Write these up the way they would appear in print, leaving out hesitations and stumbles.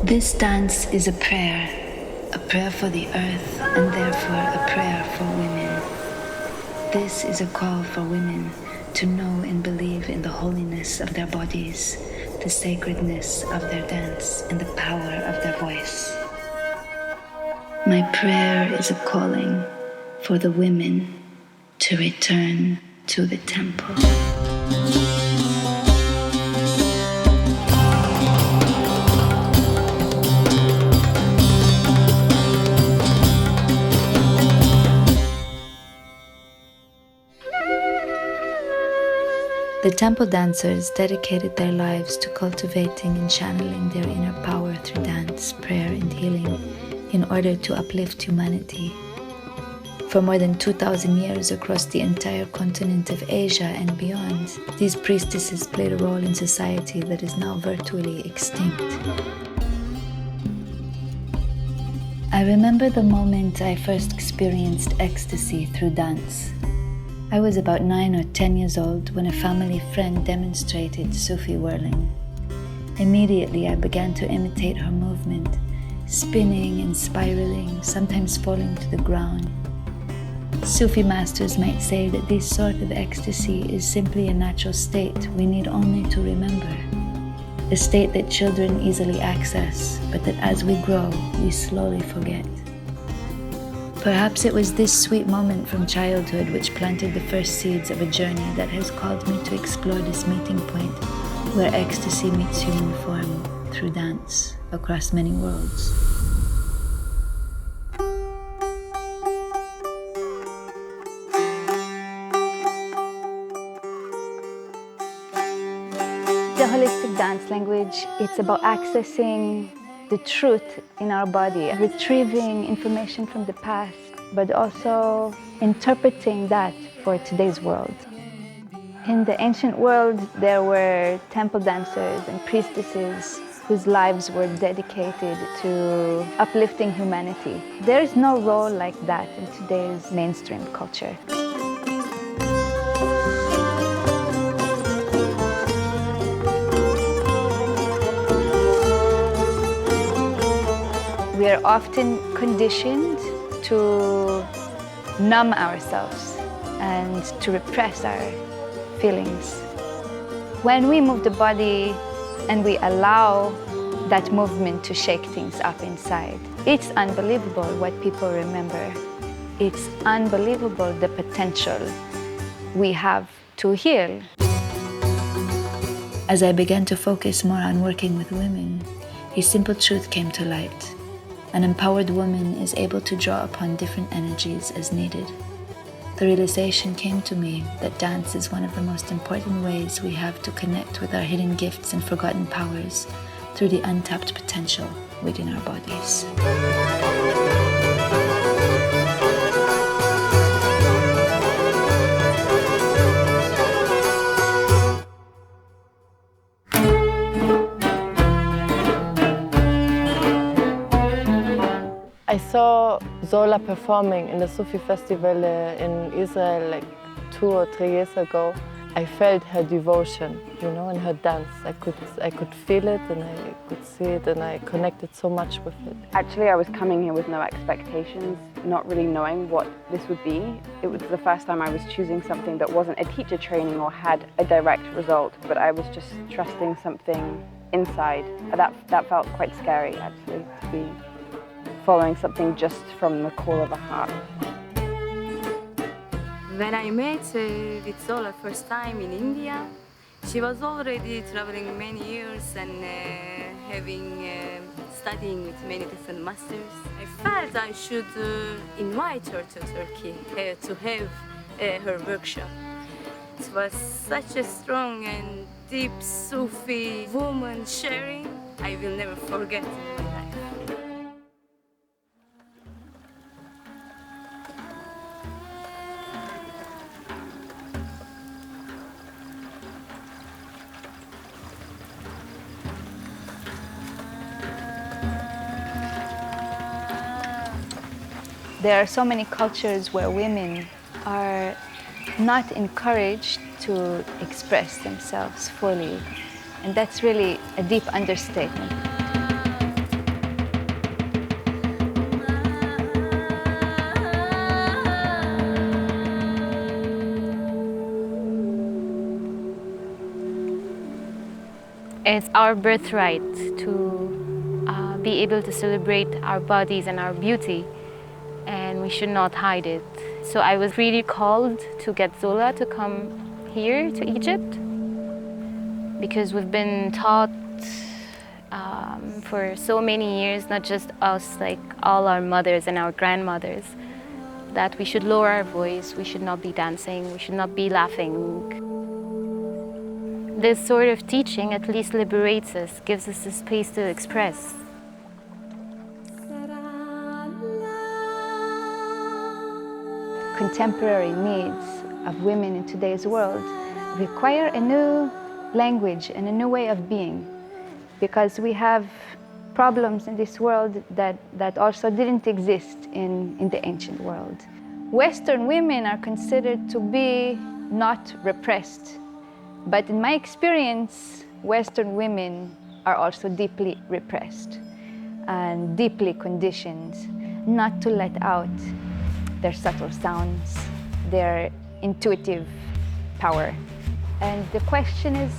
This dance is a prayer for the earth and therefore a prayer for women. This is a call for women to know and believe in the holiness of their bodies, the sacredness of their dance, and the power of their voice. My prayer is a calling for the women to return to the temple. The temple dancers dedicated their lives to cultivating and channeling their inner power through dance, prayer, and healing in order to uplift humanity. For more than 2,000 years across the entire continent of Asia and beyond, these priestesses played a role in society that is now virtually extinct. I remember the moment I first experienced ecstasy through dance. I was about 9 or 10 years old when a family friend demonstrated Sufi whirling. Immediately I began to imitate her movement, spinning and spiraling, sometimes falling to the ground. Sufi masters might say that this sort of ecstasy is simply a natural state we need only to remember. A state that children easily access, but that as we grow, we slowly forget. Perhaps it was this sweet moment from childhood which planted the first seeds of a journey that has called me to explore this meeting point where ecstasy meets human form through dance across many worlds. The holistic dance language, it's about accessing the truth in our body, retrieving information from the past, but also interpreting that for today's world. In the ancient world, there were temple dancers and priestesses whose lives were dedicated to uplifting humanity. There is no role like that in today's mainstream culture. We are often conditioned to numb ourselves and to repress our feelings. When we move the body and we allow that movement to shake things up inside, it's unbelievable what people remember. It's unbelievable the potential we have to heal. As I began to focus more on working with women, a simple truth came to light. An empowered woman is able to draw upon different energies as needed. The realization came to me that dance is one of the most important ways we have to connect with our hidden gifts and forgotten powers through the untapped potential within our bodies. I saw Zola performing in the Sufi festival in Israel like 2 or 3 years ago. I felt her devotion, in her dance. I could feel it and I could see it and I connected so much with it. Actually, I was coming here with no expectations, not really knowing what this would be. It was the first time I was choosing something that wasn't a teacher training or had a direct result, but I was just trusting something inside. That felt quite scary, actually, to be following something just from the core of a heart. When I met with Zola first time in India, she was already traveling many years and studying with many different masters. I felt I should invite her to Turkey to have her workshop. It was such a strong and deep Sufi woman sharing. I will never forget in my life. There are so many cultures where women are not encouraged to express themselves fully, and that's really a deep understatement. It's our birthright to be able to celebrate our bodies and our beauty, and we should not hide it. So I was really called to get Zola to come here to Egypt, because we've been taught for so many years, not just us, like all our mothers and our grandmothers, that we should lower our voice, we should not be dancing, we should not be laughing. This sort of teaching at least liberates us, gives us a space to express. Contemporary needs of women in today's world require a new language and a new way of being, because we have problems in this world that also didn't exist in the ancient world. Western women are considered to be not repressed, but in my experience, Western women are also deeply repressed and deeply conditioned not to let out their subtle sounds, their intuitive power. And the question is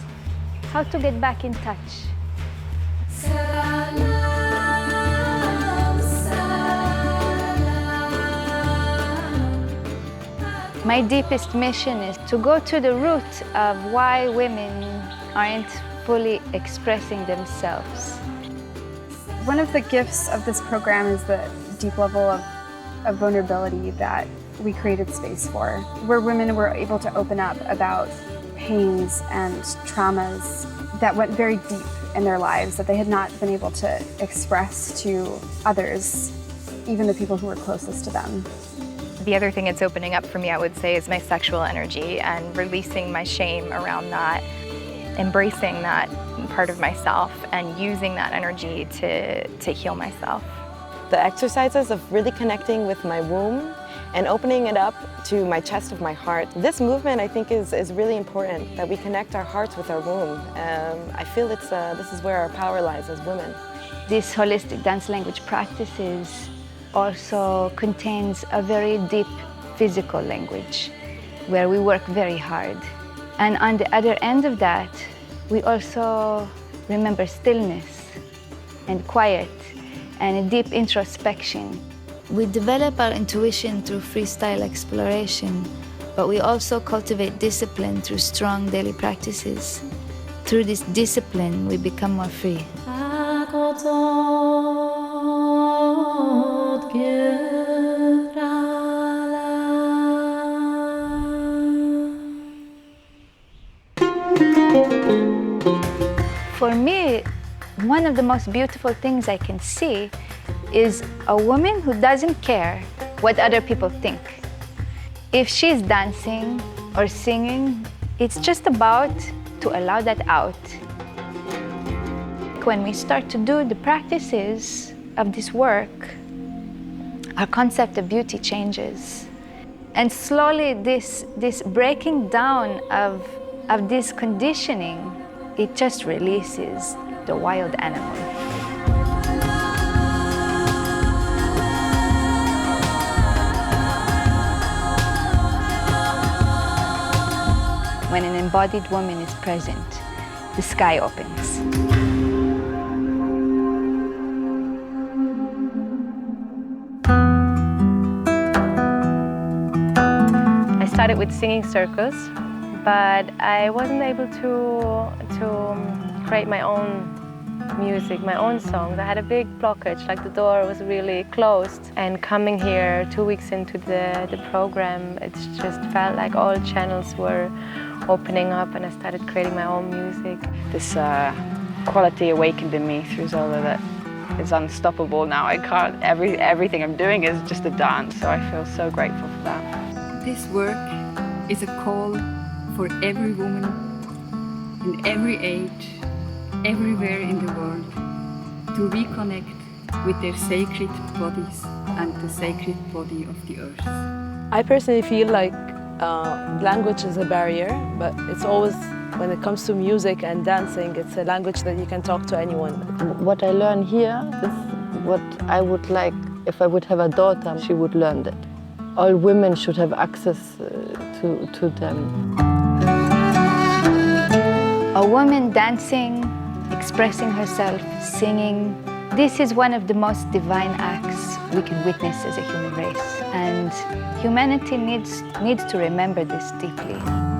how to get back in touch. My deepest mission is to go to the root of why women aren't fully expressing themselves. One of the gifts of this program is the deep level of vulnerability that we created space for, where women were able to open up about pains and traumas that went very deep in their lives that they had not been able to express to others, even the people who were closest to them. The other thing it's opening up for me, I would say, is my sexual energy and releasing my shame around that, embracing that part of myself and using that energy to heal myself. The exercises of really connecting with my womb and opening it up to my chest of my heart. This movement, I think, is really important, that we connect our hearts with our womb. I feel this is where our power lies as women. This holistic dance language practices also contains a very deep physical language where we work very hard. And on the other end of that, we also remember stillness and quiet and a deep introspection. We develop our intuition through freestyle exploration, but we also cultivate discipline through strong daily practices. Through this discipline, we become more free. For me, one of the most beautiful things I can see is a woman who doesn't care what other people think. If she's dancing or singing, it's just about to allow that out. When we start to do the practices of this work, our concept of beauty changes. And slowly this breaking down of this conditioning, it just releases the wild animal. When an embodied woman is present, the sky opens. I started with singing circus, but I wasn't able to create my own music, my own songs. I had a big blockage, like the door was really closed. And coming here 2 weeks into the program, it just felt like all channels were opening up and I started creating my own music. This quality awakened in me through Zola that is unstoppable now. I can't, everything I'm doing is just a dance, so I feel so grateful for that. This work is a call for every woman in every age, everywhere in the world, to reconnect with their sacred bodies and the sacred body of the earth. I personally feel like language is a barrier, but it's always, when it comes to music and dancing, it's a language that you can talk to anyone. What I learn here is what I would like, if I would have a daughter, she would learn that. All women should have access to them. A woman dancing expressing herself, singing. This is one of the most divine acts we can witness as a human race, and humanity needs to remember this deeply.